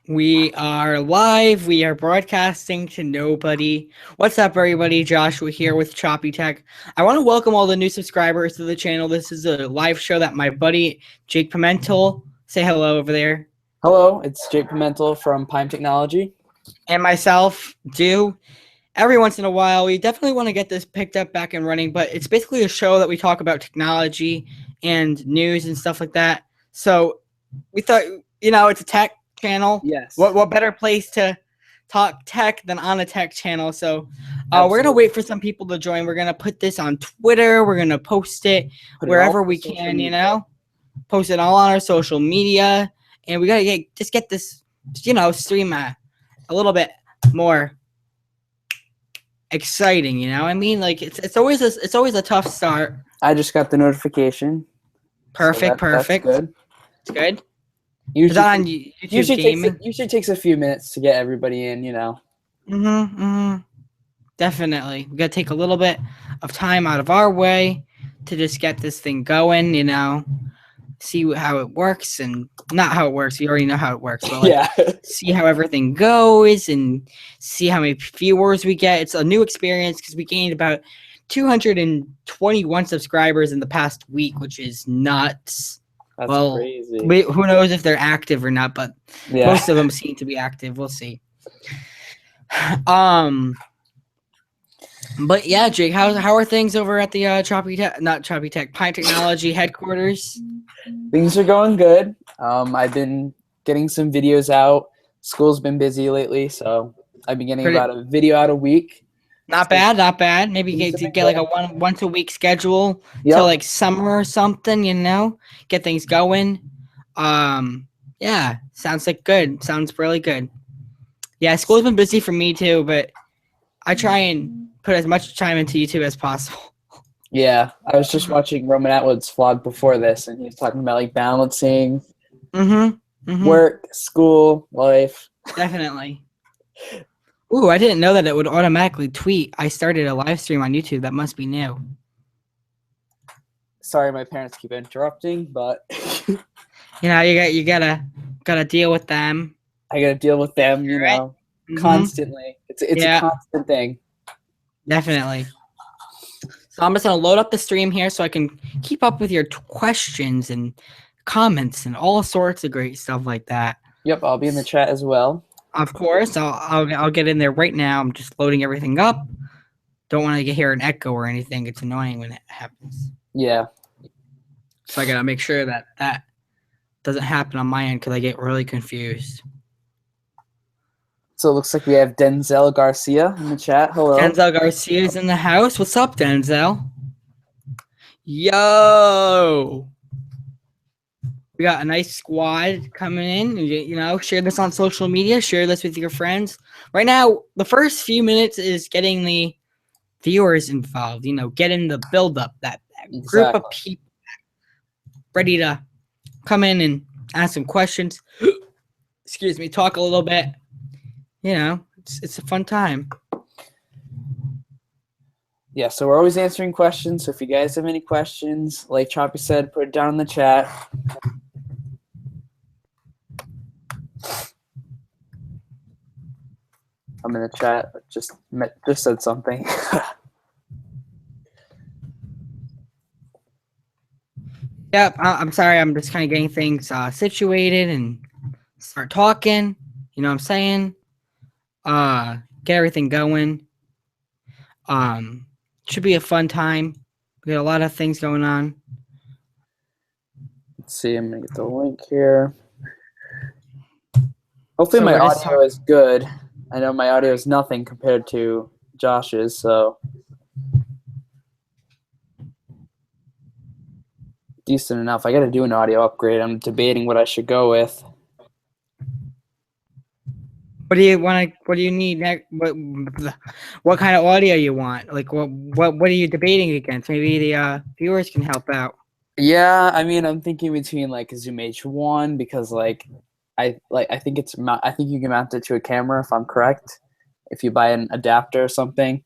We are live. We are broadcasting to nobody. What's up, everybody? Joshua here with Chopy Tech. I want to welcome all the new subscribers to the channel. This is a live show that my buddy Jake Pimentel, say hello over there, Hello, it's Jake Pimentel from Pime Technology. and myself do every once in a while. We definitely want to get this picked up back and running, but it's basically a show that we talk about technology and news and stuff like that. So we thought, it's a tech channel. Yes. What better place to talk tech than on a tech channel? So we're gonna Absolutely. wait for some people to join. We're gonna put this on Twitter. We're gonna post it Put it wherever all we over social can. media. Post it all on our social media, and we gotta get this, stream a little bit more exciting. I mean, like it's always a tough start. I just got the notification. Perfect. That's good. It's good. Is Usually, that on YouTube Gaming? usually takes a few minutes to get everybody in, Definitely. We gotta take a little bit of time out of our way to just get this thing going, see how it works, and not how it works. We already know how it works, but Yeah. see how everything goes and see how many viewers we get. It's a new experience because we gained about 221 subscribers in the past week, which is nuts. That's crazy. Who knows if they're active or not, but most of them seem to be active. We'll see. But yeah, Jake, how are things over at the Pine Technology headquarters? Things are going good. I've been getting some videos out. School's been busy lately, so I've been getting about a video out a week. Not bad. Maybe get like a once a week schedule till like summer or something, get things going. Yeah, sounds like good. Sounds really good. Yeah, school's been busy for me too, but I try and put as much time into YouTube as possible. Yeah, I was just watching Roman Atwood's vlog before this, and he was talking about like balancing work, school, life. Definitely. Ooh, I didn't know that it would automatically tweet. I started a live stream on YouTube. That must be new. Sorry, my parents keep interrupting, but you gotta deal with them. I gotta deal with them, constantly. It's a constant thing. Definitely. So I'm just gonna load up the stream here so I can keep up with your questions and comments and all sorts of great stuff like that. Yep, I'll be in the chat as well. Of course, I'll get in there right now. I'm just loading everything up. Don't want to hear an echo or anything. It's annoying when it happens. Yeah. So I gotta make sure that doesn't happen on my end because I get really confused. So it looks like we have Denzel Garcia in the chat. Hello. Denzel Garcia is in the house. What's up, Denzel? Yo! We got a nice squad coming in. Share this on social media. Share this with your friends. Right now, the first few minutes is getting the viewers involved. Getting the build-up, that group of people ready to come in and ask some questions. Excuse me, talk a little bit. It's a fun time. Yeah, so we're always answering questions. So if you guys have any questions, like Chopy said, put it down in the chat. I'm in the chat. Just said something. Yep, I'm sorry. I'm just kind of getting things situated and start talking. You know what I'm saying? Get everything going. Should be a fun time. We got a lot of things going on. Let's see. I'm gonna get the link here. Hopefully my audio is good. I know my audio is nothing compared to Josh's, so decent enough. I got to do an audio upgrade. I'm debating what I should go with. What do you need? What kind of audio you want? Like what are you debating against? Maybe the viewers can help out. Yeah, I mean, I'm thinking between like a Zoom H1 because I think you can mount it to a camera if I'm correct, if you buy an adapter or something.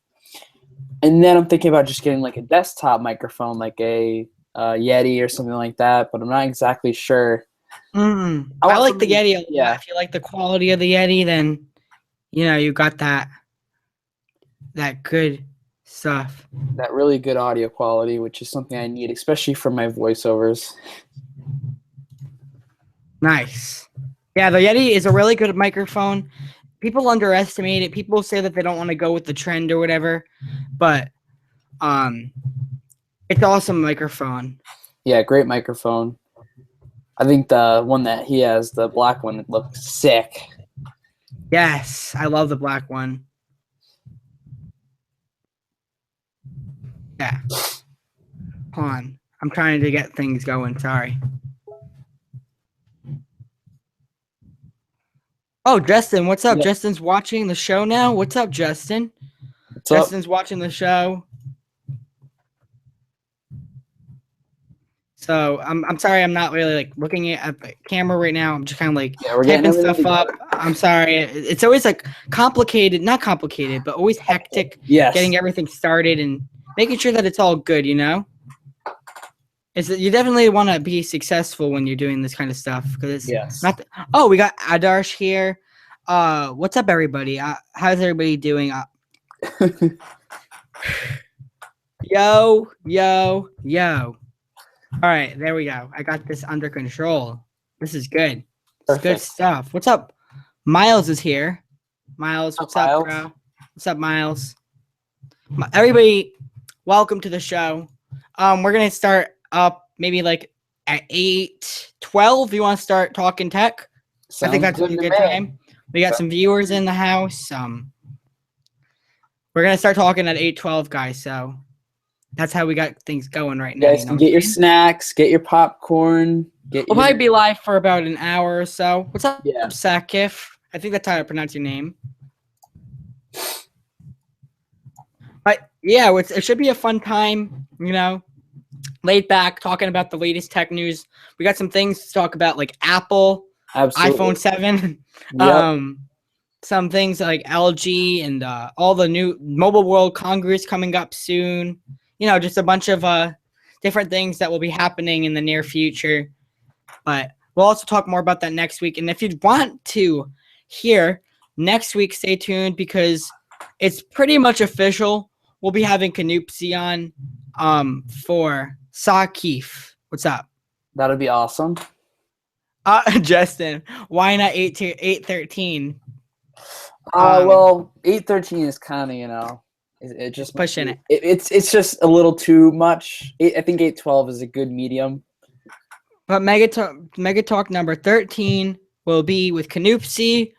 And then I'm thinking about just getting like a desktop microphone, like a Yeti or something like that, but I'm not exactly sure I like the Yeti a lot. Yeah, If you like the quality of the Yeti, then you got that good stuff. that really good audio quality, which is something I need, especially for my voiceovers. Nice. Yeah, the Yeti is a really good microphone. People underestimate it. People say that they don't want to go with the trend or whatever, but it's an awesome microphone. Yeah, great microphone. I think the one that he has, the black one, it looks sick. Yes, I love the black one. Yeah. Hold on. I'm trying to get things going. Sorry. Oh, Justin, what's up? Yep. Justin's watching the show now. What's up, Justin? What's up? Justin's watching the show. So I'm sorry, I'm not really like looking at the camera right now. I'm just kind of like typing stuff up. I'm sorry. It's always like complicated, not complicated, but always hectic. Yes. Getting everything started and making sure that it's all good. Is that you definitely want to be successful when you're doing this kind of stuff because it's not. Oh, we got Adarsh here. What's up, everybody? How's everybody doing? Yo. All right, there we go. I got this under control. This is good. It's good stuff. What's up? Miles is here. Miles, what's up, bro? What's up, Miles? Everybody, welcome to the show. We're gonna start up maybe like at 8:12. You want to start talking tech? I think that's a good time. We got some viewers in the house. We're gonna start talking at 8:12, guys. So that's how we got things going right now. You guys can get your snacks, get your popcorn. We'll probably be live for about an hour or so. What's up, Sakif? I think that's how I pronounce your name. But yeah, it should be a fun time, laid back, talking about the latest tech news. We got some things to talk about, like Apple, iPhone 7, some things like LG and all the new Mobile World Congress coming up soon. Just a bunch of different things that will be happening in the near future. But we'll also talk more about that next week. And if you want to hear next week, stay tuned because it's pretty much official. We'll be having Canoopsy on for Sakif. What's up? That'll be awesome. Justin, why not 8:13? Well, 8:13 is kind of, it just pushing it. It's just a little too much. I think 8:12 is a good medium. But MegaTalk number 13 will be with Canoopsy.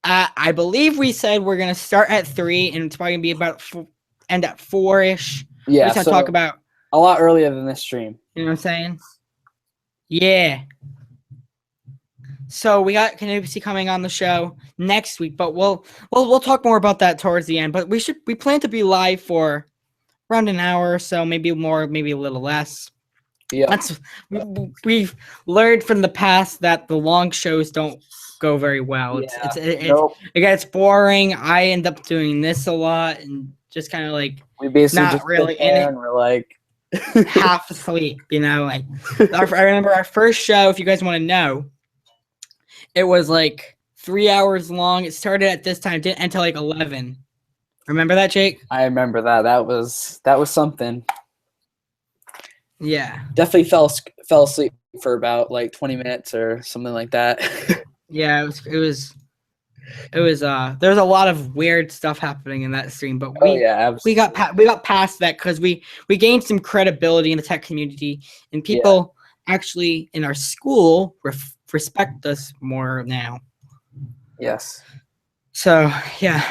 I believe we said we're gonna start at 3, and it's probably gonna be about end at 4-ish. Yeah, we're just gonna talk about a lot earlier than this stream. You know what I'm saying? Yeah. So we got Canoopsy coming on the show next week, but we'll talk more about that towards the end. But we plan to be live for around an hour or so, maybe more, maybe a little less. Yeah. We've learned from the past that the long shows don't go very well. It gets boring. I end up doing this a lot and just kind of like we basically not just really in it. And we're like half asleep, I remember our first show, if you guys want to know, it was like 3 hours long. It started at this time, didn't until like 11. Remember that, Jake? I remember that. That was something. Yeah. Definitely fell asleep for about like 20 minutes or something like that. Yeah, it was there was a lot of weird stuff happening in that stream, but we got past that because we gained some credibility in the tech community, and people actually in our school respect us more now. Yes. So yeah.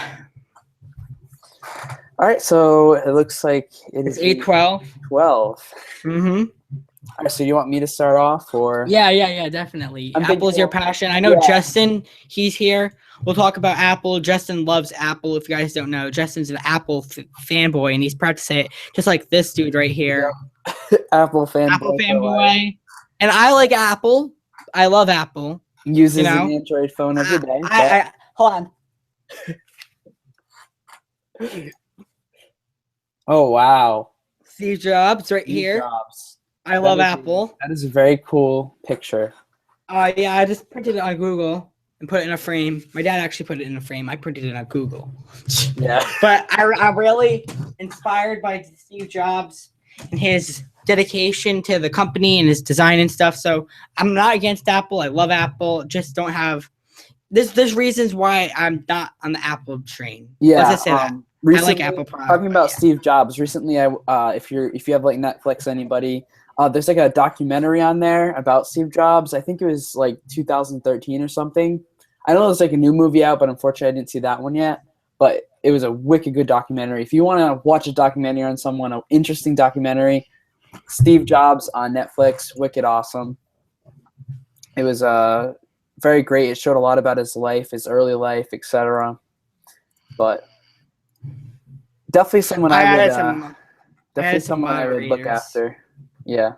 All right, so it looks like it's 8:12. 12. Mm-hmm. All right, so you want me to start off, or? Yeah, definitely. Apple is your passion. I know Justin, he's here. We'll talk about Apple. Justin loves Apple. If you guys don't know, Justin's an Apple fanboy, and he's proud to say it, just like this dude right here. Yep. Apple fanboy. Apple fanboy. And I like Apple. I love Apple. Uses an Android phone every day. Hold on. Oh, wow. Steve Jobs right here. I love Apple. That is a very cool picture. Yeah, I just printed it on Google and put it in a frame. My dad actually put it in a frame. I printed it on Google. Yeah. But I'm really inspired by Steve Jobs and his dedication to the company and his design and stuff. So I'm not against Apple. I love Apple. Just don't have there's reasons why I'm not on the Apple train. Yeah. Let's just say that. I like Recently, Apple products. talking about Yeah. Steve Jobs. Recently, if you have like Netflix, anybody, there's like a documentary on there about Steve Jobs. I think it was like 2013 or something. I know there's like a new movie out, but unfortunately, I didn't see that one yet. But it was a wicked good documentary. If you want to watch a documentary on someone, an interesting documentary, Steve Jobs on Netflix, wicked awesome. It was very great. It showed a lot about his life, his early life, etc. But definitely someone I would definitely someone I would look after. Yeah.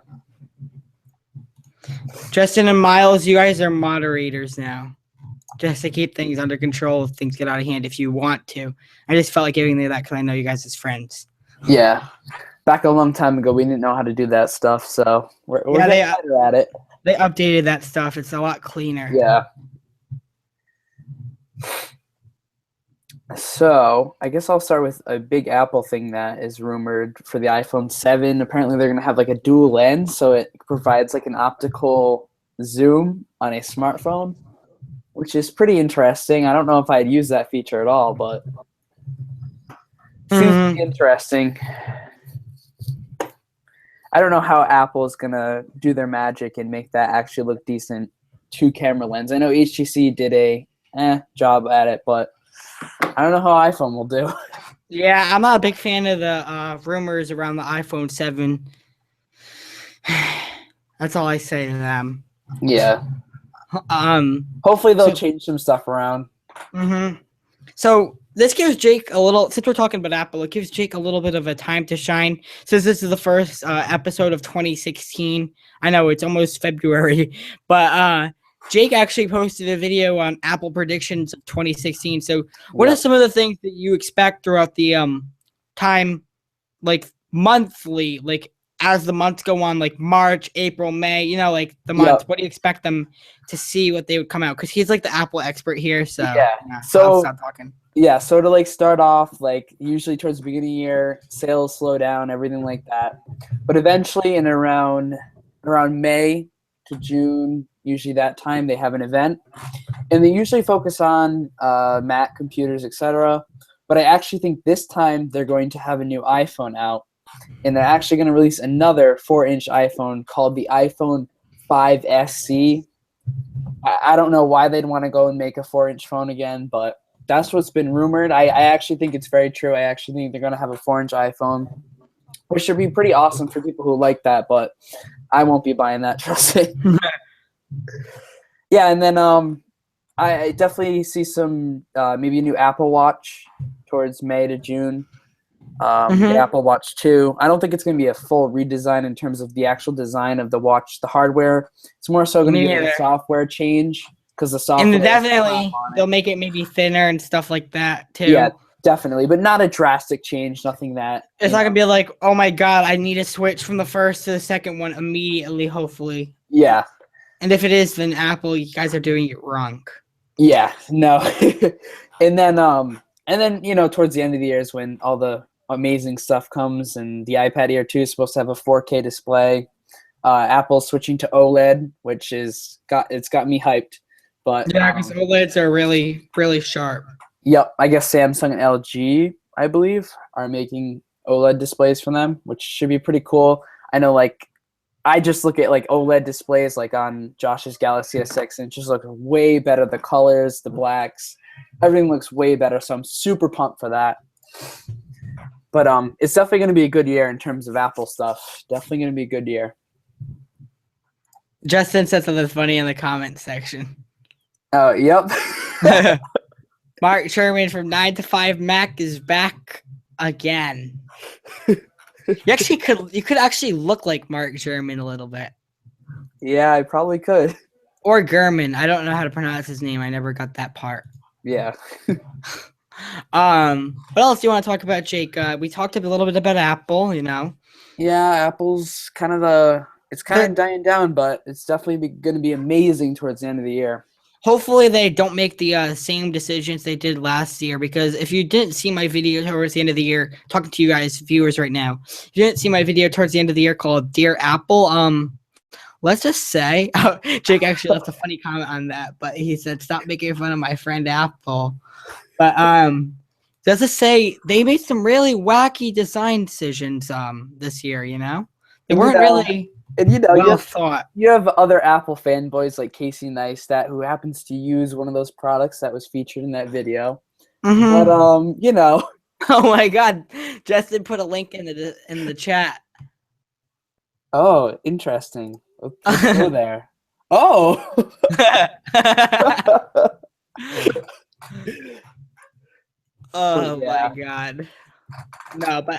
Justin and Miles, you guys are moderators now. Just to keep things under control if things get out of hand if you want to. I just felt like giving you that because I know you guys as friends. Yeah. Back a long time ago, we didn't know how to do that stuff, so we're getting better at it. They updated that stuff. It's a lot cleaner. Yeah. So I guess I'll start with a big Apple thing that is rumored for the iPhone 7. Apparently they're going to have like a dual lens, so it provides like an optical zoom on a smartphone, which is pretty interesting. I don't know if I'd use that feature at all, but seems to be interesting. I don't know how Apple is going to do their magic and make that actually look decent two-camera lens. I know HTC did a job at it, but I don't know how iPhone will do. Yeah, I'm not a big fan of the rumors around the iPhone 7. That's all I say to them. Yeah. Hopefully they'll change some stuff around. So this gives Jake a little, since we're talking about Apple, it gives Jake a little bit of a time to shine. Since this is the first episode of 2016. I know it's almost February, but Jake actually posted a video on Apple predictions of 2016. So what are some of the things that you expect throughout the time, like monthly, like as the months go on, like March, April, May, you know, like the months, what do you expect them to see, what they would come out? Because he's like the Apple expert here. So so I'll stop talking. Yeah, so to like start off, like usually towards the beginning of the year, sales slow down, everything like that. But eventually in around May to June, usually that time, they have an event. And they usually focus on Mac computers, etc. But I actually think this time they're going to have a new iPhone out. And they're actually going to release another 4-inch iPhone called the iPhone 5SC. I don't know why they'd want to go and make a 4-inch phone again, but that's what's been rumored. I actually think it's very true. I actually think they're going to have a 4-inch iPhone, which should be pretty awesome for people who like that, but I won't be buying that, trust me. Yeah, and then I definitely see some maybe a new Apple Watch towards May to June. The Apple Watch 2. I don't think it's going to be a full redesign in terms of the actual design of the watch, the hardware. It's more so going to be a software change because the software. And definitely they'll make it maybe thinner and stuff like that too. Yeah, definitely, but not a drastic change. Nothing that it's not going to be like, oh my god, I need to switch from the first to the second one immediately. Hopefully. Yeah. And if it is, then Apple, you guys are doing it wrong. Yeah. No. and then you know towards the end of the year is when all the amazing stuff comes, and the iPad Air 2 is supposed to have a 4K display. Apple's switching to OLED, which got me hyped. But yeah, because OLEDs are really, really sharp. Yep, I guess Samsung and LG, I believe, are making OLED displays for them, which should be pretty cool. I know, like, I just look at like OLED displays, like on Josh's Galaxy S6, and it just looks way better. The colors, the blacks, everything looks way better. So I'm super pumped for that. But it's definitely going to be a good year in terms of Apple stuff. Definitely going to be a good year. Justin said something funny in the comment section. Oh, yep. Mark Sherman from 9 to 5 Mac is back again. You could actually look like Mark Sherman a little bit. Yeah, I probably could. Or Gurman. I don't know how to pronounce his name. I never got that part. Yeah. What else do you want to talk about, Jake? We talked a little bit about Apple, you know. Yeah, Apple's kind of the it's kind of dying down, but it's definitely going to be amazing towards the end of the year. Hopefully they don't make the same decisions they did last year, because if you didn't see my video towards the end of the year, talking to you guys, viewers right now, if you didn't see my video towards the end of the year called Dear Apple, let's just say, Jake actually left a funny comment on that, but he said, stop making fun of my friend Apple. But let's just say they made some really wacky design decisions this year, you know? They weren't really well thought. You have other Apple fanboys like Casey Neistat, who happens to use one of those products that was featured in that video. Mm-hmm. But you know. Oh my God, Justin put a link in the chat. Oh, interesting. Let's go there. Oh. Oh yeah. My God. No, but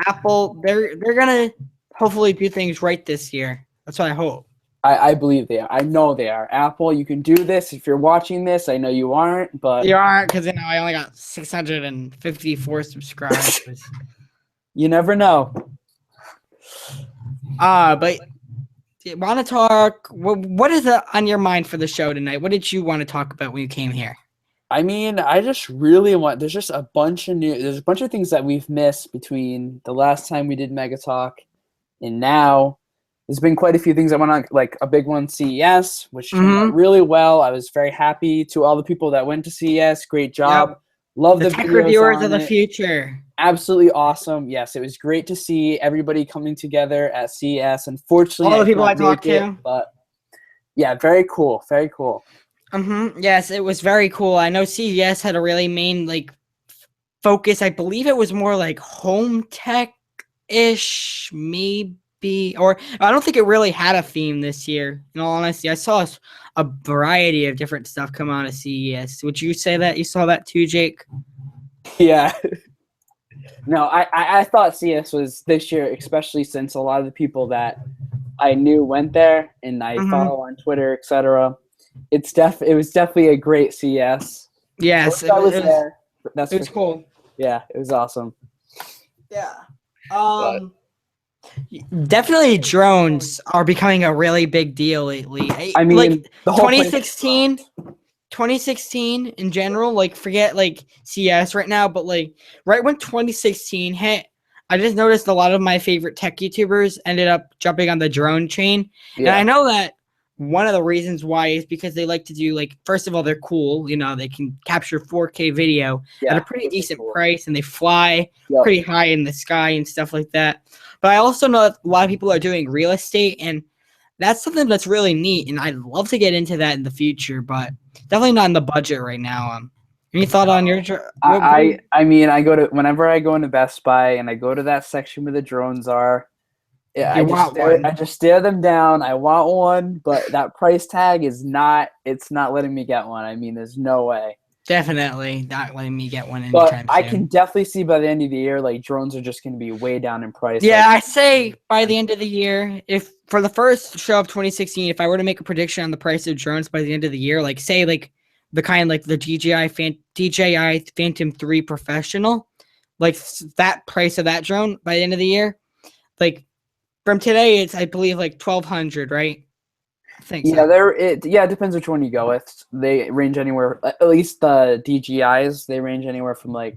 Apple, they're gonna hopefully do things right this year. That's what I hope. I believe they are. I know they are. Apple, you can do this. If you're watching this, I know you aren't, but you aren't, because I only got 654 subscribers. You never know. But want to talk? What is on your mind for the show tonight? What did you want to talk about when you came here? I mean, I just really want. There's just a bunch of There's a bunch of things that we've missed between the last time we did MegaTalk and now. There's been quite a few things I went on, like a big one, CES, which turned out really well. I was very happy to all the people that went to CES. Great job. Yep. Love the tech reviewers of the future. Absolutely awesome. Yes, it was great to see everybody coming together at CES. Unfortunately, all the people I talked to. But yeah, very cool. Very cool. Yes, it was very cool. I know CES had a really main focus. I believe it was more like home tech-ish, maybe. Or I don't think it really had a theme this year. In all honesty, I saw a variety of different stuff come out of CES. Would you say that you saw that too, Jake? Yeah. No, I thought CES was this year, especially since a lot of the people that I knew went there and I follow on Twitter, etc. It was definitely a great CES. Yes, it was there. It was cool. Yeah, it was awesome. Yeah. Definitely drones are becoming a really big deal lately. I mean, the whole 2016 in general, forget CS right now, but right when 2016 hit, I just noticed a lot of my favorite tech YouTubers ended up jumping on the drone chain. Yeah. And I know that one of the reasons why is because they like to do first of all, they're cool, they can capture 4K video at a pretty decent price, and they fly pretty high in the sky and stuff like that. But I also know that a lot of people are doing real estate, and that's something that's really neat, and I'd love to get into that in the future, but definitely not in the budget right now. Any thought on your? I mean, whenever I go into Best Buy and I go to that section where the drones are. Yeah, I just stare them down. I want one, but that price tag it's not letting me get one. I mean, there's no way. Definitely not letting me get one anytime soon. But I can definitely see by the end of the year, drones are just going to be way down in price. Yeah, I say by the end of the year, if for the first show of 2016, if I were to make a prediction on the price of drones by the end of the year, say the kind the DJI Phantom 3 Professional, that price of that drone by the end of the year, from today, it's I believe $1,200, right? I think so. It depends which one you go with. They range anywhere. At least the DJIs, they range anywhere from I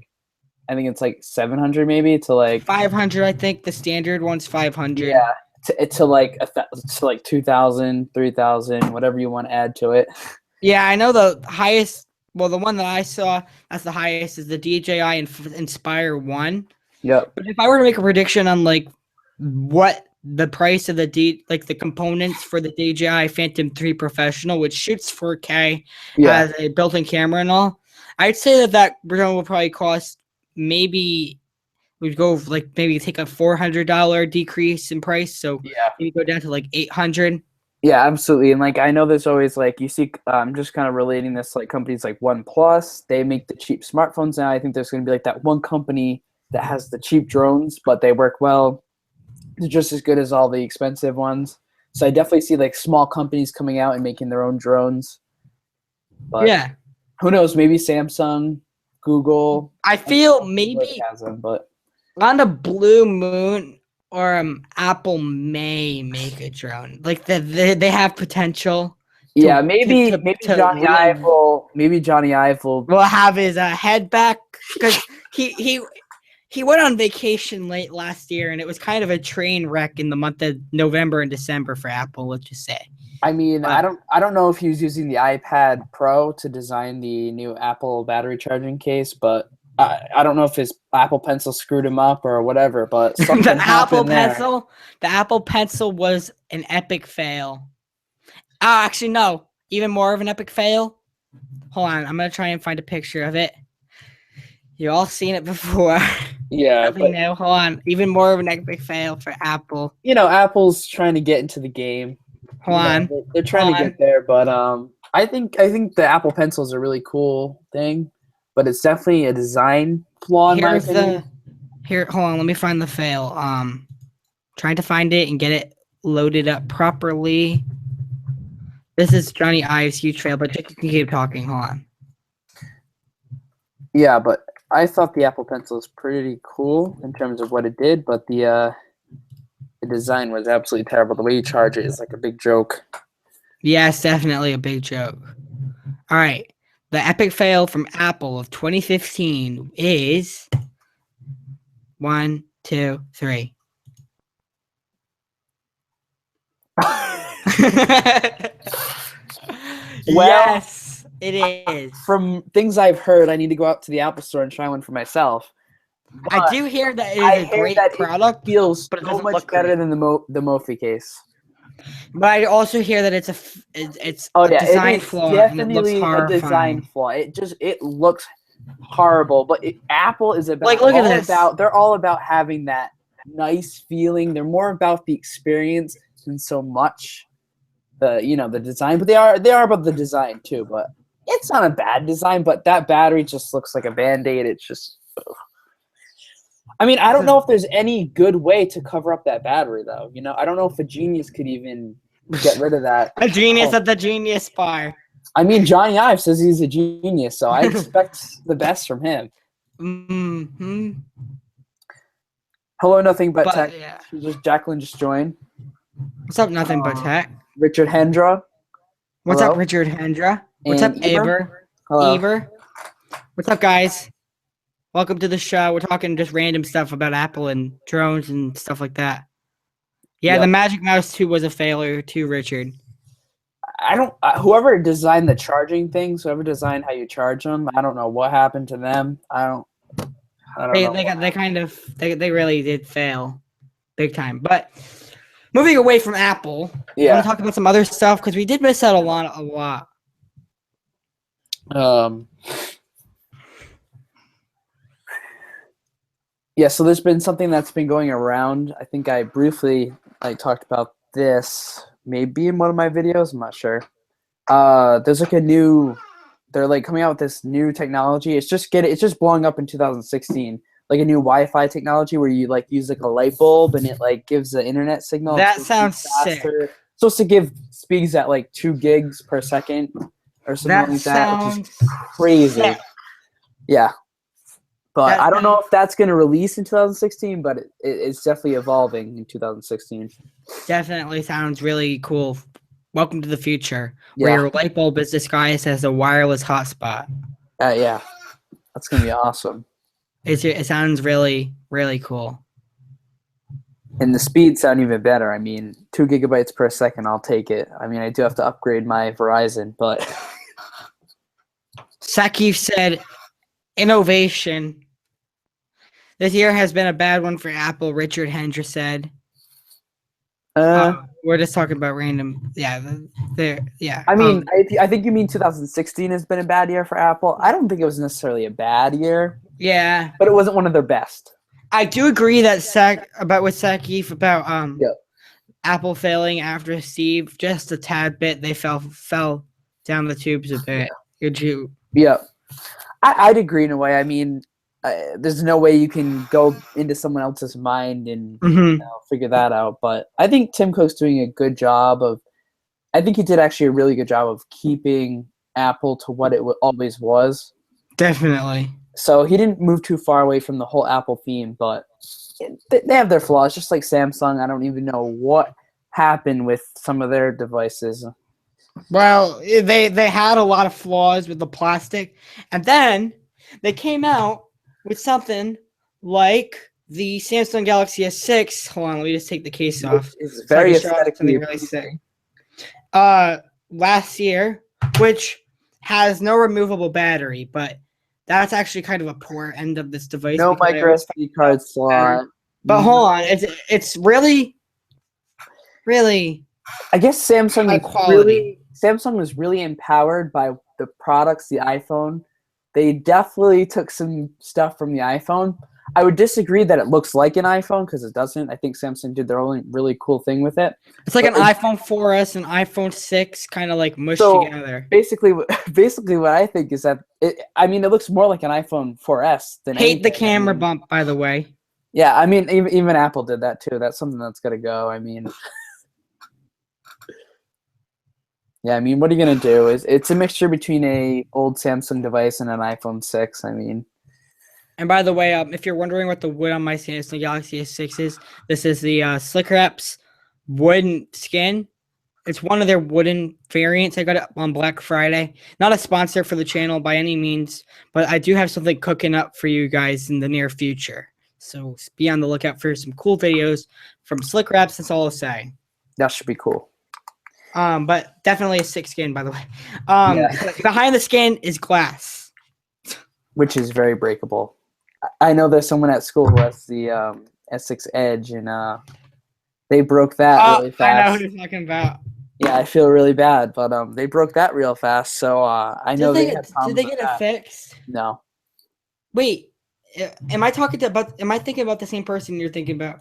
think it's $700 maybe to $500. I think the standard one's $500. Yeah, to 2,000, 3,000, whatever you want to add to it. Yeah, I know the highest. Well, the one that I saw that's the highest is the DJI Inspire 1. Yep. But if I were to make a prediction on what the price of the components for the DJI Phantom 3 Professional, which shoots 4K, has a built-in camera and all, I'd say that drone will probably cost maybe we'd go maybe take a $400 decrease in price, so maybe go down to $800. Yeah, absolutely. And I know there's always you see, I'm just kind of relating this companies like OnePlus, they make the cheap smartphones now. I think there's going to be that one company that has the cheap drones, but they work well. They're just as good as all the expensive ones. So I definitely see small companies coming out and making their own drones. But yeah, who knows? Maybe Samsung, Google. I feel maybe has them, but on the Blue Moon, Apple may make a drone. Like they have potential. Yeah, maybe Johnny really Ive will. Maybe Johnny Ive will. have his head back because he went on vacation late last year, and it was kind of a train wreck in the month of November and December for Apple. Let's just say. I mean, But I don't know if he was using the iPad Pro to design the new Apple battery charging case, but I don't know if his Apple Pencil screwed him up or whatever. But something the Apple happened there. Pencil, the Apple Pencil was an epic fail. Actually, no, even more of an epic fail. Hold on, I'm gonna try and find a picture of it. You all seen it before. Yeah, but Hold on, even more of an epic fail for Apple. you know, Apple's trying to get into the game. Hold on. You know, they're trying to get there, but I think the Apple Pencil is a really cool thing, but it's definitely a design flaw in my opinion. Hold on, let me find the fail. Trying to find it and get it loaded up properly. This is Johnny Ive's huge fail, but you can keep talking. Hold on. Yeah, but I thought the Apple Pencil was pretty cool in terms of what it did, but the design was absolutely terrible. The way you charge it is like a big joke. Yeah, it's definitely a big joke. All right. The epic fail from Apple of 2015 is 1, 2, 3. Yes, it is. From things I've heard, I need to go out to the Apple Store and try one for myself. I do hear that it is a great product. It feels but it so doesn't much look better great. than the Mophie case. But I also hear that it's a design flaw and it looks Definitely a design horrifying. flaw. It looks horrible. But Apple is about Like, look at this. they're all about having that nice feeling. They're more about the experience than so much the design. But they are about the design too. But it's not a bad design. But that battery just looks like a Band-Aid. It's just. Ugh. I mean, I don't know if there's any good way to cover up that battery, though. You know, I don't know if a genius could even get rid of that. A genius at the genius bar. I mean, Johnny Ive says he's a genius, so I expect the best from him. Mm-hmm. Hello, Nothing But Tech. Yeah. Jacqueline just joined. What's up, Nothing But Tech? Richard Hendra. What's up, Richard Hendra? What's up, Aber? Hello. Aber? What's up, guys? Welcome to the show. We're talking just random stuff about Apple and drones and stuff like that. Yeah, Yep. The Magic Mouse 2 was a failure too, Richard. Whoever designed the charging things, whoever designed how you charge them, I don't know what happened to them. I don't know. They really did fail big time. But moving away from Apple, Yeah. I want to talk about some other stuff because we did miss out a lot. Yeah, so there's been something that's been going around. I think I briefly talked about this maybe in one of my videos. I'm not sure. There's they're coming out with this new technology. It's just blowing up in 2016. Like a new Wi-Fi technology where you use a light bulb and it gives the internet signal. That sounds sick. It's supposed to give speeds at 2 gigs per second or something like that, which is crazy. Sick. Yeah. But I don't know if that's going to release in 2016, but it's definitely evolving in 2016. Definitely sounds really cool. Welcome to the future, where your light bulb is disguised as a wireless hotspot. Yeah. That's going to be awesome. It sounds really, really cool. And the speeds sound even better. I mean, 2 gigabytes per second, I'll take it. I mean, I do have to upgrade my Verizon, but... Sakif said, innovation. This year has been a bad one for Apple, Richard Hendra said. We're just talking about random. Yeah. I mean, I think you mean 2016 has been a bad year for Apple. I don't think it was necessarily a bad year. Yeah. But it wasn't one of their best. I do agree that with Sakif about Apple failing after Steve just a tad bit. They fell down the tubes a bit. Yeah. I'd agree in a way. I mean, there's no way you can go into someone else's mind and figure that out. But I think Tim Cook's doing a good job I think he did actually a really good job of keeping Apple to what it always was. Definitely. So he didn't move too far away from the whole Apple theme, but they have their flaws, just like Samsung. I don't even know what happened with some of their devices. Well, they had a lot of flaws with the plastic, and then they came out with something like the Samsung Galaxy S6. Hold on, let me just take the case off. It's So I very can show off aesthetically something really sick. Last year, which has no removable battery, but that's actually kind of a poor end of this device. No because I micro always talk SD about card slot. But hold on, it's really I guess high quality. Samsung was really empowered by the products, the iPhone. They definitely took some stuff from the iPhone. I would disagree that it looks like an iPhone because it doesn't. I think Samsung did their own really cool thing with it. It's like an iPhone 4S and iPhone 6 kind of like mushed together. Basically what I think is that it looks more like an iPhone 4S than Hate the anything. camera bump, by the way. Yeah, I mean, even Apple did that too. That's something that's gonna go. I mean, yeah, I mean, what are you gonna do? It's a mixture between a old Samsung device and an iPhone 6. I mean, and by the way, if you're wondering what the wood on my Samsung Galaxy S6 is, this is the Slick Reps wooden skin. It's one of their wooden variants. I got it on Black Friday. Not a sponsor for the channel by any means, but I do have something cooking up for you guys in the near future. So be on the lookout for some cool videos from Slick Reps. That's all I'll say. that should be cool. But definitely a sick skin, by the way. Yeah. Behind the skin is glass, Which is very breakable. I know there's someone at school who has the S6 Edge, and they broke that really fast. I know who you're talking about. Yeah, I feel really bad, but they broke that real fast. So I know they had problems. Did they get it fixed? No. Wait, am I thinking about the same person you're thinking about?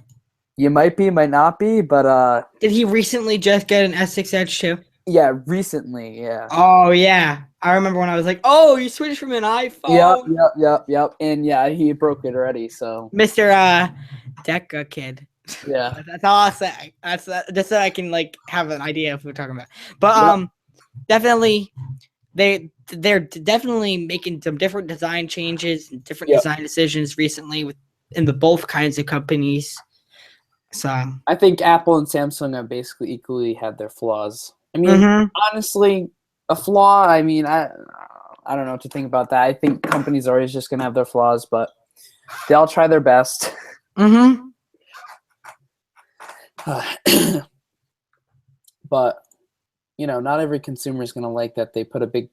You might be, might not be, but Did he recently just get an S6 Edge too? yeah, recently, yeah. Oh yeah, I remember when I was like, "Oh, you switched from an iPhone." Yep. And yeah, he broke it already. So Mr. Deca kid. yeah, That's all I'll say. That's just so I can like have an idea of what we're talking about. But definitely, they're definitely making some different design changes and different design decisions recently in the both kinds of companies. So I think Apple and Samsung have basically equally had their flaws. I mean, honestly, a flaw. I mean, I don't know what to think about that. I think companies are always just gonna have their flaws, but they all try their best. But not every consumer is gonna like that they put a big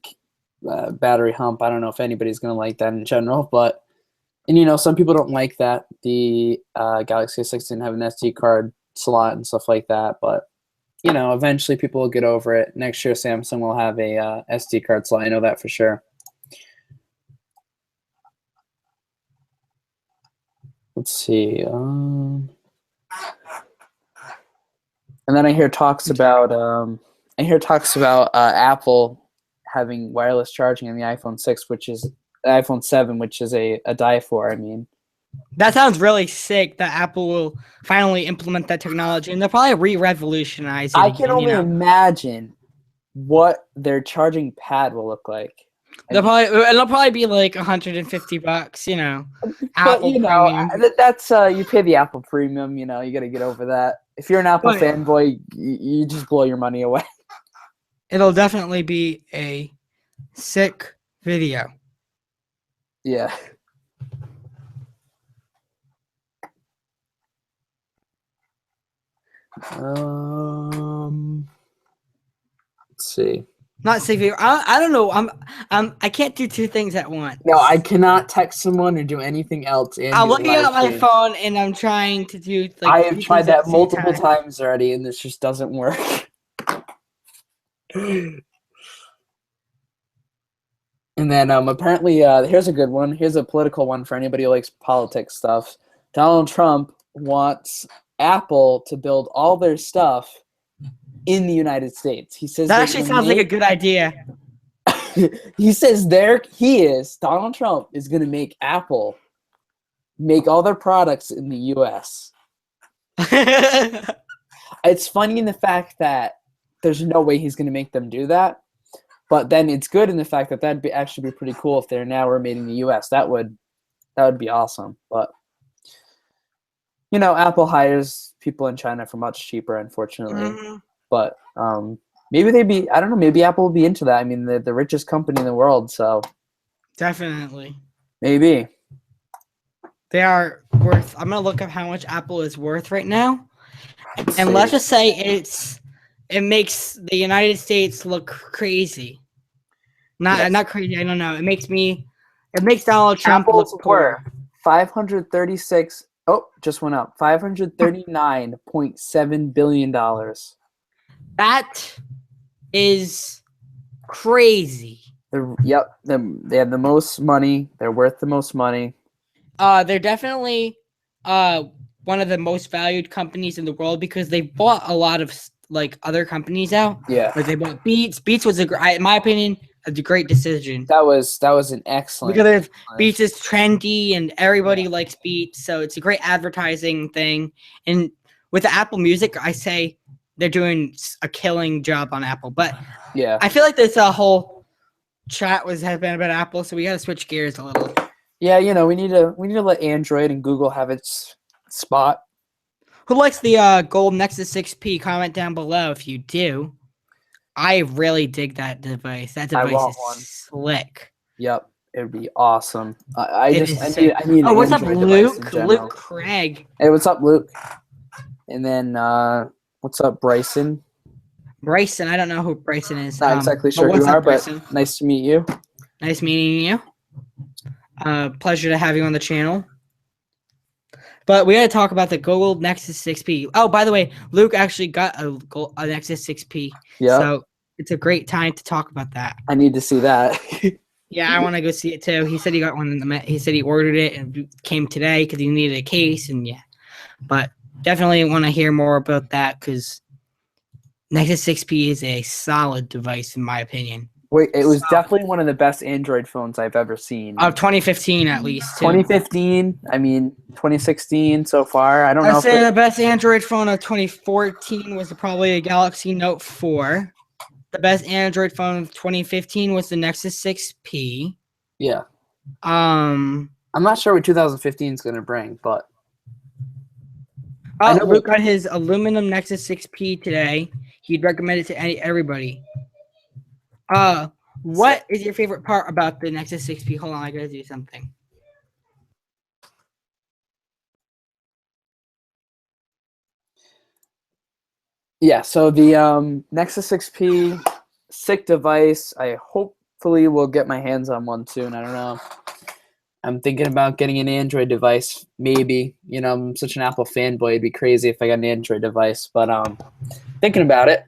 battery hump. I don't know if anybody's gonna like that in general, but some people don't like that the Galaxy S6 didn't have an SD card slot and stuff like that, but eventually people will get over it. Next year Samsung will have a SD card slot. I know that for sure. Let's see. And then I hear talks about Apple having wireless charging in the iPhone 6, which is the iPhone 7, which is a die for. I mean, that sounds really sick that Apple will finally implement that technology, and they'll probably re-revolutionize it. I can only imagine what their charging pad will look like. It'll probably be like $150, But that's you pay the Apple Premium. You got to get over that. If you're an Apple fanboy, you just blow your money away. It'll definitely be a sick video. Yeah. Let's see. Not sick video. I don't know. I can't do two things at once. No, I cannot text someone or do anything else. I'm looking at my phone and I'm trying to do. I have tried that multiple times already, and this just doesn't work. And then apparently, here's a good one. Here's a political one for anybody who likes politics stuff. Donald Trump wants Apple to build all their stuff in the United States. He says that actually sounds like a good idea. He says Donald Trump is going to make Apple make all their products in the U.S. It's funny in the fact that there's no way he's going to make them do that. But then it's good in the fact that that'd be actually be pretty cool if they're now were made in the U.S. That would be awesome. But Apple hires people in China for much cheaper, unfortunately. Mhm. But maybe they'd be. I don't know. Maybe Apple will be into that. I mean, they're the richest company in the world, so Definitely. maybe. They are worth. I'm gonna look up how much Apple is worth right now, and let's See. just say it makes the United States look crazy. Yes. Not crazy. I don't know. It makes Donald Trump Apple's look poor. worth 536. Oh, just went up. $539.7 billion. That is crazy. They have the most money. They're worth the most money. They're definitely one of the most valued companies in the world because they bought a lot of like other companies out. Yeah. Like they bought Beats. Beats was in my opinion, a great decision. That was an excellent. Because Beats is trendy and everybody likes Beats, so it's a great advertising thing. And with Apple Music, I say they're doing a killing job on Apple. But yeah, I feel like this whole chat has been about Apple, so we got to switch gears a little. Yeah, we need to let Android and Google have its spot. Who likes the gold Nexus 6P? Comment down below if you do. I really dig that device. That device is slick. Yep, it would be awesome. I need Oh, what's up, Luke? Luke Craig. Hey, what's up, Luke? And then what's up, Bryson? Bryson, I don't know who Bryson is. Not exactly sure who you are, but nice to meet you. Nice meeting you. Pleasure to have you on the channel. But we got to talk about the Google Nexus 6P. Oh, by the way, Luke actually got a Nexus 6P. Yeah. So it's a great time to talk about that. I need to see that. Yeah, I want to go see it too. He said he got one. He said he ordered it and came today because he needed a case. And yeah, but definitely want to hear more about that because Nexus 6P is a solid device in my opinion. Wait, it was definitely one of the best Android phones I've ever seen. Of 2015 at least. 2015, I mean 2016 so far. I don't know. I'd say the best Android phone of 2014 was probably a Galaxy Note 4. The best Android phone of 2015 was the Nexus 6P. Yeah. I'm not sure what 2015 is going to bring, but Luke got his aluminum Nexus 6P today. He'd recommend it to everybody. What is your favorite part about the Nexus 6P? Hold on, I gotta do something. Yeah, so the Nexus 6P, sick device. I hopefully will get my hands on one soon. I don't know. I'm thinking about getting an Android device, maybe. I'm such an Apple fanboy. It'd be crazy if I got an Android device, but thinking about it.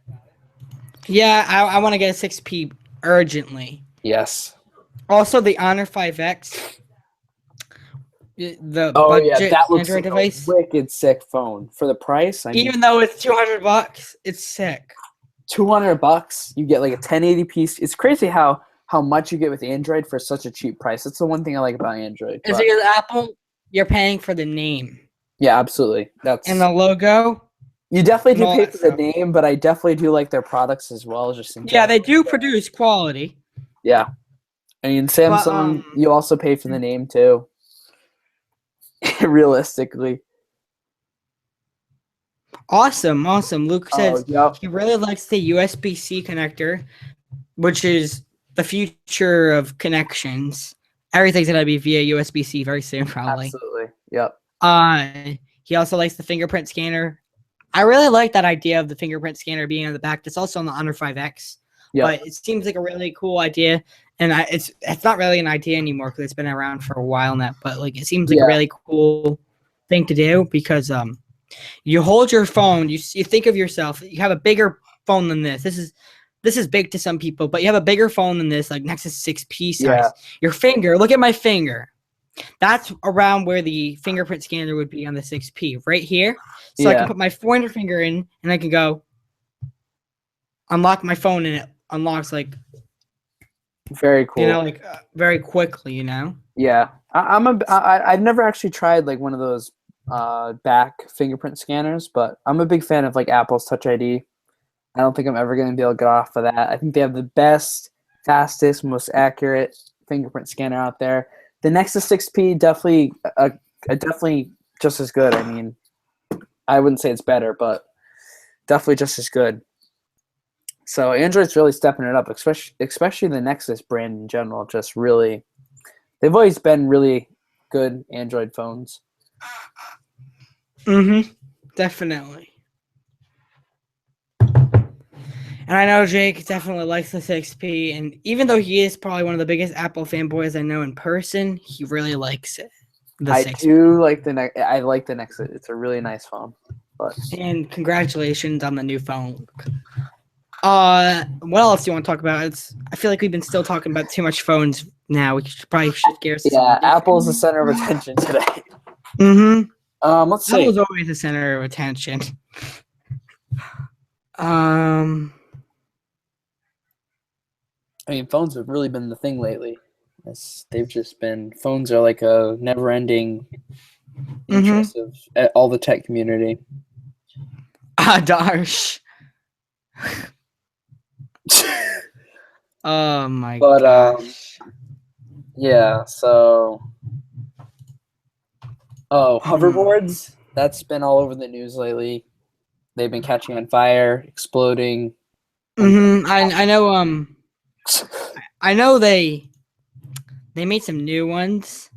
Yeah, I want to get a 6P urgently. Yes. Also, the Honor 5X. The budget that looks Android like device. A wicked sick phone for the price. Even though it's $200, it's sick. $200, you get like a 1080p. It's crazy how much you get with Android for such a cheap price. That's the one thing I like about Android. Is it Apple? You're paying for the name. Yeah, absolutely. And the logo. You definitely do pay for the name, but I definitely do like their products as well. Yeah, they do produce quality. Yeah. I mean, Samsung, you also pay for the name too. Realistically. Awesome. Luke says he really likes the USB-C connector, which is the future of connections. Everything's gonna be via USB-C very soon, probably. Absolutely. Yep. He also likes the fingerprint scanner. I really like that idea of the fingerprint scanner being on the back. It's also on the Honor 5X. But it seems like a really cool idea, and it's not really an idea anymore because it's been around for a while now. But like, it seems like a really cool thing to do because you hold your phone, you think of yourself, you have a bigger phone than this. This is big to some people, but you have a bigger phone than this, like Nexus 6P size. Yeah. Your finger, look at my finger. That's around where the fingerprint scanner would be on the 6P, right here. So I can put my pointer finger in, and I can go unlock my phone, and it unlocks like very cool. Like very quickly. Yeah, I've never actually tried like one of those back fingerprint scanners, but I'm a big fan of like Apple's Touch ID. I don't think I'm ever going to be able to get off of that. I think they have the best fastest, most accurate fingerprint scanner out there. The Nexus 6P definitely just as good. I mean, I wouldn't say it's better, but definitely just as good. So Android's really stepping it up, especially the Nexus brand in general. Just really, they've always been really good Android phones. Definitely. And I know Jake definitely likes the 6P, and even though he is probably one of the biggest Apple fanboys I know in person, he really likes it. I do like I like the Nexus. It's a really nice phone. But. And congratulations on the new phone. What else do you want to talk about? I feel like we've been still talking about too much phones now. We probably should gear some. Yeah, Apple's the center of attention today. Let's see. Apple's always the center of attention. I mean, phones have really been the thing lately. Phones are like a never-ending interest of all the tech community. Darsh. Oh my gosh. Yeah, so hoverboards, that's been all over the news lately. They've been catching on fire, exploding. I know I know they made some new ones.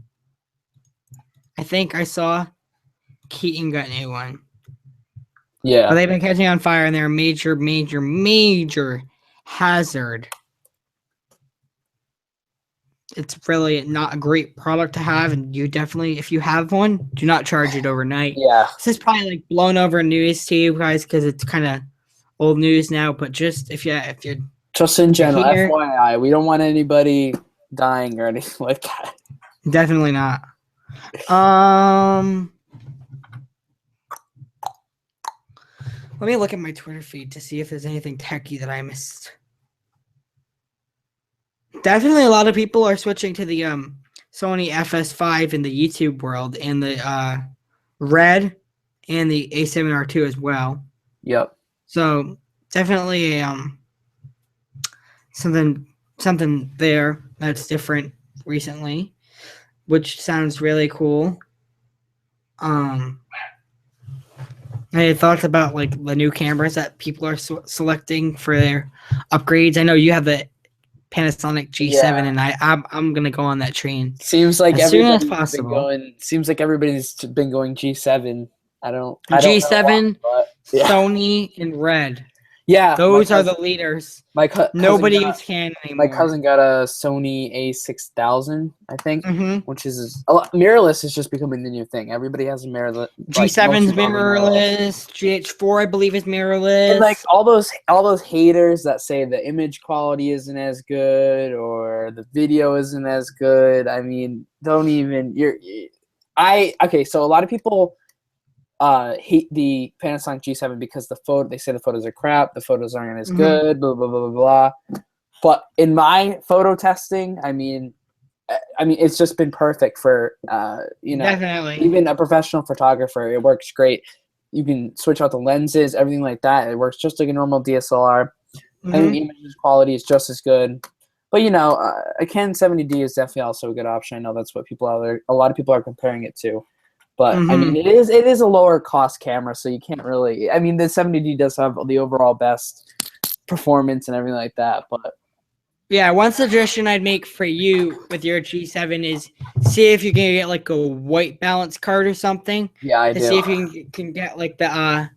I think I saw Keaton got a new one. Yeah. But they've been catching on fire, and they're a major, major, major hazard. It's really not a great product to have, and you definitely, if you have one, do not charge it overnight. Yeah. This is probably like blown over news to you guys because it's kind of old news now. But just if you're just in general, FYI, we don't want anybody dying or anything like that. Definitely not. Let me look at my Twitter feed to see if there's anything techie that I missed. Definitely a lot of people are switching to the Sony FS5 in the YouTube world, and the Red and the A7R2 as well. Yep. So definitely something there that's different recently, which sounds really cool. Any thoughts about like the new cameras that people are selecting for their upgrades? I know you have the Panasonic G7, and I'm gonna go on that train. Seems like as soon as possible. Seems like everybody's been going G7. I don't G7, know why, but, Sony, and Red. Yeah, those are the leaders. Nobody can anymore. My cousin got a Sony A6000, I think, which is mirrorless is just becoming the new thing. Everybody has a mirrorless. G7's mirrorless. GH4, I believe, is mirrorless. And like all those haters that say the image quality isn't as good or the video isn't as good. I mean, don't even. Okay. So a lot of people hate the Panasonic G7 because they say the photos are crap, the photos aren't as good, blah blah blah blah blah. But in my photo testing, I mean, it's just been perfect for definitely even a professional photographer. It works great. You can switch out the lenses, everything like that. It works just like a normal DSLR. And the image quality is just as good. But a Canon 70D is definitely also a good option. I know that's what a lot of people are comparing it to. But I mean, it is a lower cost camera, so you can't really. I mean, the 70D does have the overall best performance and everything like that. But yeah, one suggestion I'd make for you with your G7 is see if you can get like a white balance card or something. Yeah, I do. See if you can get like the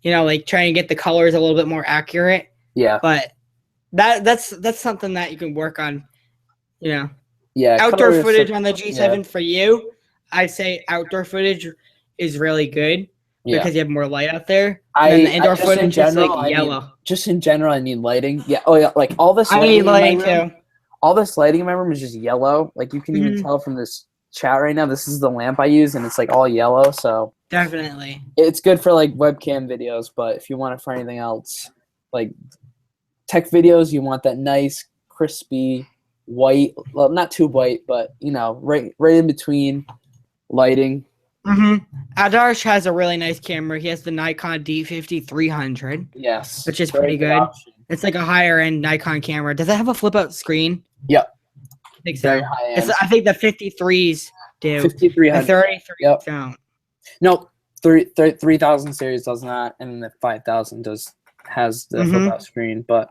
like try and get the colors a little bit more accurate. Yeah. But that's something that you can work on. Yeah. Outdoor footage on the G7 for you. I'd say outdoor footage is really good because you have more light out there. And the indoor footage is like yellow. Just in general, I need lighting. Yeah. Oh yeah. Like all this. I need lighting too. All this lighting in my room is just yellow. Like you can even tell from this chat right now. This is the lamp I use, and it's like all yellow. So definitely, it's good for like webcam videos. But if you want it for anything else, like tech videos, you want that nice, crispy white. Well, not too white, but right in between. Lighting. Adarsh has a really nice camera. He has the Nikon D50 300. Yes. Which is pretty good. Option. It's like a higher end Nikon camera. Does it have a flip out screen? Yep. I think Very so. high It's end. I think the 53s do. The 5300. 33s Yep. don't. Nope. 3000 series does not, and the 5000 has the flip out screen. But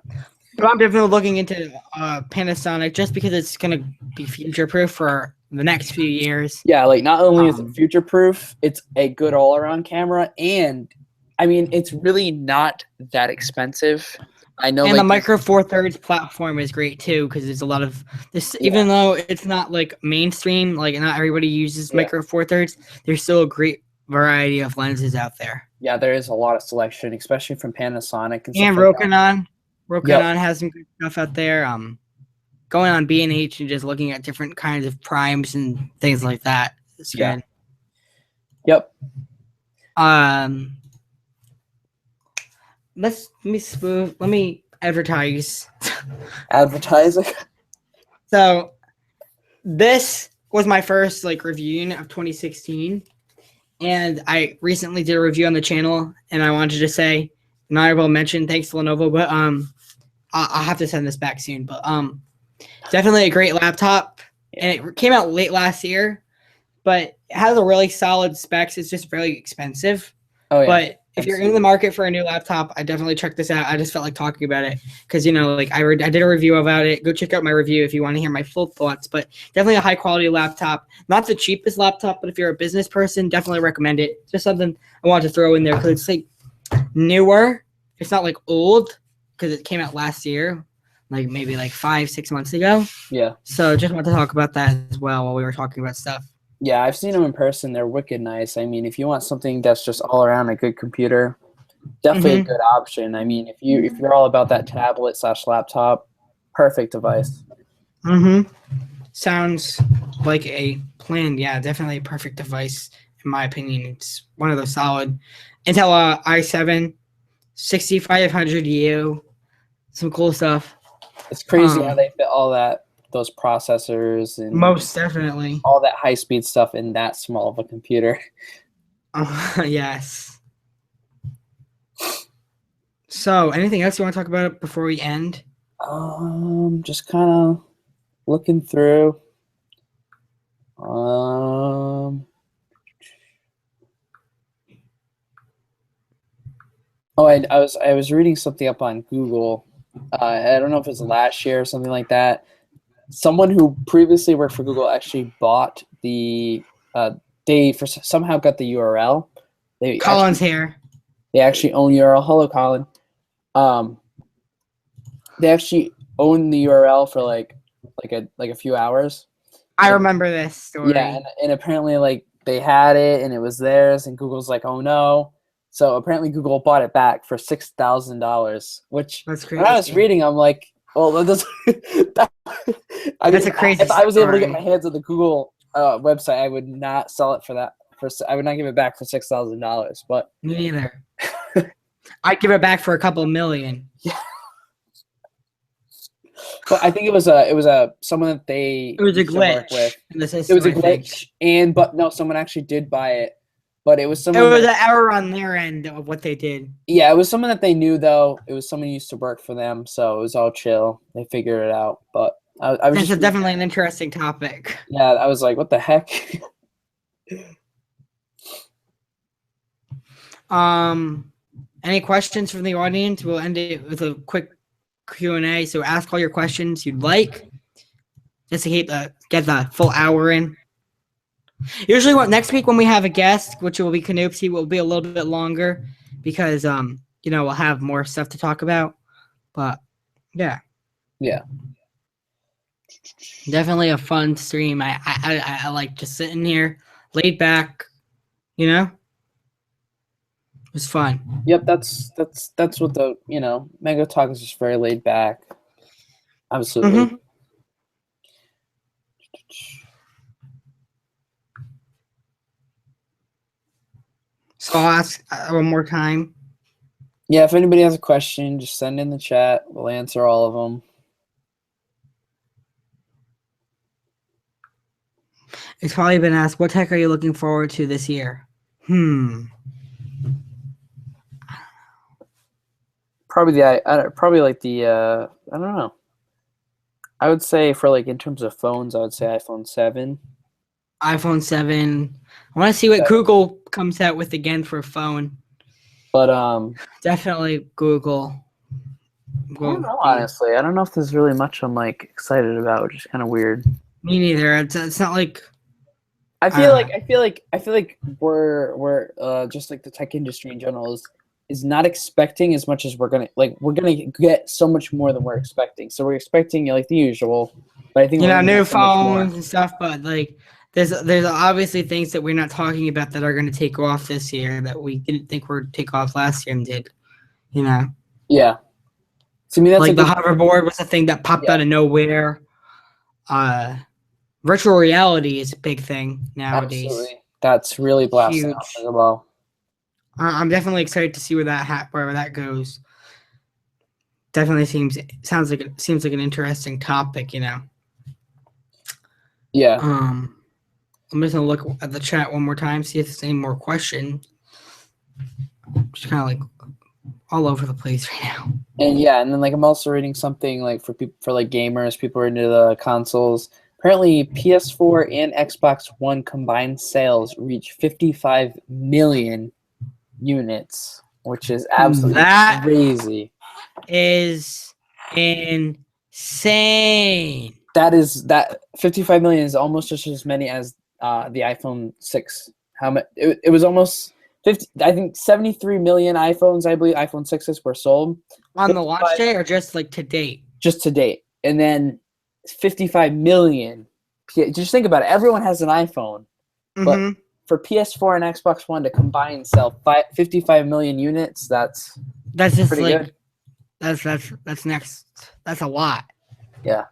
I'm definitely looking into Panasonic just because it's gonna be future proof for the next few years. yeah, like not only is it future proof, it's a good all around camera, and I mean it's really not that expensive. I know, And like, the Micro Four Thirds platform is great too because there's a lot of this. Yeah. Even though it's not like mainstream, like not everybody uses Micro Four Thirds, there's still a great variety of lenses out there. Yeah, there is a lot of selection, especially from Panasonic and And stuff like that. Rokinon has some good stuff out there. Going on B&H and just looking at different kinds of primes and things like that. It's good. Yep. Let me advertise. Advertising. So this was my first like reviewing of 2016, and I recently did a review on the channel, and I wanted to say an honorable mention, thanks to Lenovo, but I'll have to send this back soon. But definitely a great laptop, and it came out late last year, but it has a really solid specs. It's just really expensive. Oh yeah. But if you're in the market for a new laptop, I definitely check this out. I just felt like talking about it because, you know, like I did a review about it. Go check out my review if you want to hear my full thoughts. But definitely a high quality laptop. Not the cheapest laptop, but if you're a business person, definitely recommend it. Just something I wanted to throw in there because it's like newer. It's not like old because it came out last year, like maybe like 5-6 months ago. Yeah. So just want to talk about that as well while we were talking about stuff. Yeah, I've seen them in person. They're wicked nice. I mean, if you want something that's just all around a good computer, definitely a good option. I mean, if you're all about that tablet / laptop, perfect device. Sounds like a plan. Yeah, definitely a perfect device in my opinion. It's one of those solid Intel i7 6500U. Some cool stuff. It's crazy how they fit all those processors and most definitely all that high speed stuff in that small of a computer. Yes. So, anything else you want to talk about before we end? Just kind of looking through. Oh, I was reading something up on Google. I don't know if it was last year or something like that. Someone who previously worked for Google actually bought they somehow got the URL. Colin's here. They actually own URL. Hello, Colin. They actually own the URL for like a few hours. I remember this story. Yeah, and apparently like they had it and it was theirs, and Google's like, oh no. So apparently Google bought it back for $6,000, which that's crazy. When I was reading, I'm like, well, that's a crazy. If I was able to get my hands on the Google website, I would not sell it for that. I would not give it back for $6,000. But me neither. I'd give it back for a couple million. Yeah. But I think it was someone that they. It was a glitch with. in the system. It was a glitch, but no, someone actually did buy it. But it was someone. It was an error on their end of what they did. Yeah, it was someone that they knew though. It was someone who used to work for them, so it was all chill. They figured it out. But I was. That's definitely an interesting topic. Yeah, I was like, what the heck? Any questions from the audience? We'll end it with a quick Q&A. So ask all your questions you'd like, just to get the full hour in. Usually, next week when we have a guest, which will be Canopsy, will be a little bit longer because we'll have more stuff to talk about. But yeah, definitely a fun stream. I like just sitting here, laid back. It was fun. Yep, that's what the MegaTalk is, just very laid back. Absolutely. So I'll ask one more time. Yeah, if anybody has a question, just send in the chat. We'll answer all of them. It's probably been asked, what tech are you looking forward to this year? Probably probably like the I don't know. I would say for like in terms of phones, I would say iPhone 7. iPhone 7. I want to see what Google comes out with again for a phone. But Definitely Google. I don't know, honestly. I don't know if there's really much I'm like excited about, which is kind of weird. Me neither. It's not like I feel like we're just like the tech industry in general is not expecting as much as we're gonna get so much more than we're expecting. So we're expecting like the usual, but I think new phones and stuff. But like there's obviously things that we're not talking about that are going to take off this year that we didn't think would take off last year and did. You know. Yeah. So I mean, that's like the hoverboard was a thing that popped out of nowhere. Virtual reality is a big thing nowadays. Absolutely. That's really blasting off as well. I'm definitely excited to see where that goes. Definitely seems like an interesting topic, you know. Yeah. I'm just gonna look at the chat one more time, see if there's any more questions. Just kind of like all over the place right now. And then like I'm also reading something like for like gamers, people are into the consoles. Apparently, PS4 and Xbox One combined sales reach 55 million units, which is absolutely crazy. Is insane. That 55 million is almost just as many as the iPhone 6. How much? It was almost 50. I think 73 million iPhones. I believe iPhone 6s were sold on the launch day, or just like to date. Just to date, and then 55 million. Just think about it. Everyone has an iPhone, but for PS4 and Xbox One to combine sell 55 million units, that's just pretty like good. That's a lot. Yeah.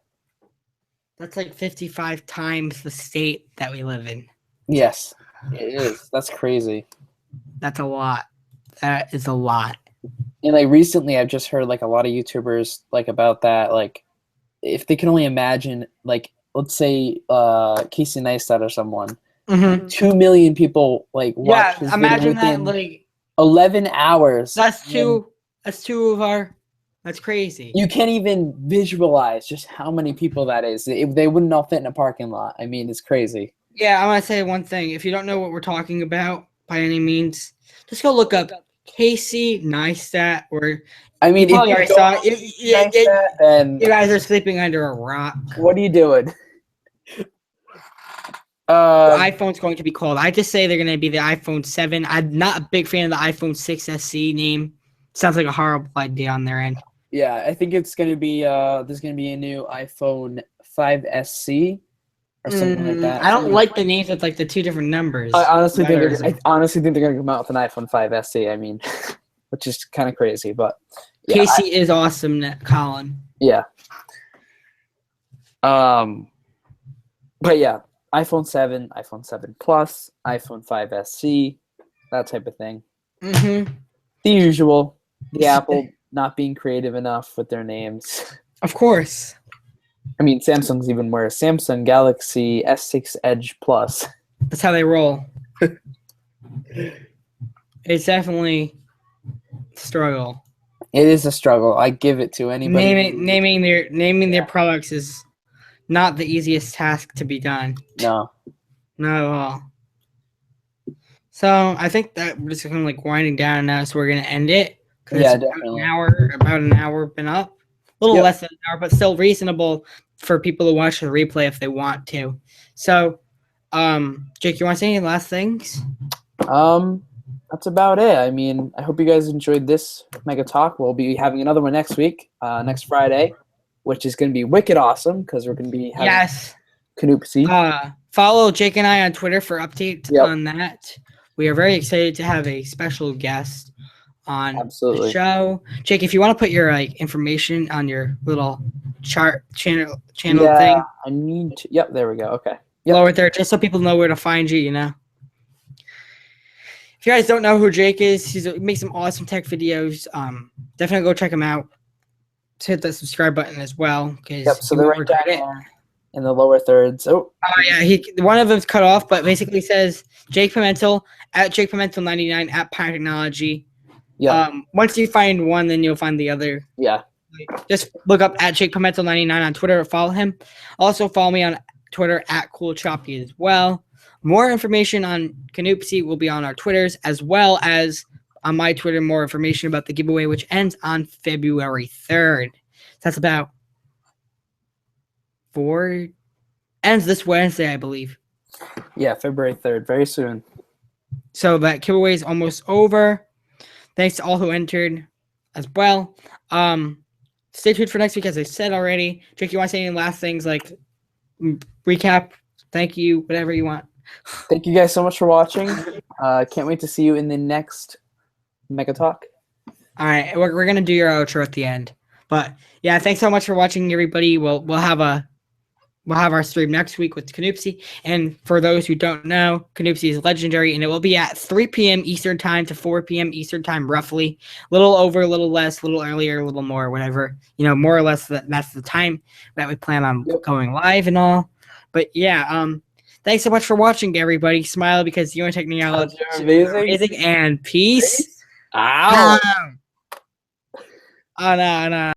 That's like 55 times the state that we live in. Yes, it is. That's crazy. That's a lot. That is a lot. And like recently, I've just heard like a lot of YouTubers like about that. Like, if they can only imagine, like, let's say Casey Neistat or someone, 2 million people like watch his imagine video that like 11 hours. That's two of our. That's crazy. You can't even visualize just how many people that is. They wouldn't all fit in a parking lot. I mean, it's crazy. Yeah, I want to say one thing. If you don't know what we're talking about by any means, just go look up Casey Neistat. Or I mean, you probably already saw it. Then you guys are sleeping under a rock. What are you doing? The iPhone's going to be called. I just say they're going to be the iPhone 7. I'm not a big fan of the iPhone 6 SE name. Sounds like a horrible idea on their end. Yeah, I think it's going to be there's going to be a new iPhone 5 SC or something like that. I don't like the names with like the two different numbers. I honestly think they're going to come out with an iPhone 5 SE. I mean, which is kind of crazy, but yeah, Casey is awesome, Colin. Yeah. But yeah, iPhone 7, iPhone 7 Plus, iPhone 5 SC, that type of thing. The usual. The Apple not being creative enough with their names. Of course. I mean, Samsung's even worse. Samsung Galaxy S6 Edge Plus. That's how they roll. It's definitely a struggle. It is a struggle. I give it to anybody. Naming their products is not the easiest task to be done. No. Not at all. So I think that we're just kind of like winding down now, so we're gonna end it. Yeah, definitely. About an hour been up. A little less than an hour, but still reasonable for people to watch the replay if they want to. So, Jake, you want to say any last things? That's about it. I mean, I hope you guys enjoyed this Mega Talk. We'll be having another one next week, next Friday, which is going to be wicked awesome because we're going to be having Canoopsy. Follow Jake and I on Twitter for updates on that. We are very excited to have a special guest on the show. Jake, if you want to put your like information on your little channel thing. I need to. Yep, there we go. Okay. Lower it there, just so people know where to find you, you know. If you guys don't know who Jake is, he makes some awesome tech videos. Definitely go check him out. Hit the subscribe button as well. So they're right down there in the lower thirds. Oh yeah, one of them's cut off, but basically says Jake Pimentel at Jake Pimentel 99 at Pine Technology. Yeah. Once you find one, then you'll find the other. Yeah. Just look up at JakePimentel99 on Twitter or follow him. Also follow me on Twitter at CoolChopy as well. More information on Canoopsy will be on our Twitters, as well as on my Twitter, more information about the giveaway, which ends on February 3rd. That's about ends this Wednesday, I believe. Yeah, February 3rd, very soon. So that giveaway is almost over. Thanks to all who entered as well. Stay tuned for next week, as I said already. Jake, you want to say any last things, like recap, thank you, whatever you want? Thank you guys so much for watching. Can't wait to see you in the next MegaTalk. All right, we're gonna do your outro at the end, but yeah, thanks so much for watching, everybody. We'll have our stream next week with Canoopsy. And for those who don't know, Canoopsy is legendary, and it will be at 3 p.m. Eastern time to 4 p.m. Eastern time, roughly. A little over, a little less, a little earlier, a little more, whatever. More or less that's the time that we plan on going live and all. But yeah, thanks so much for watching, everybody. Smile, because you and technology are amazing. And peace out. Oh, no.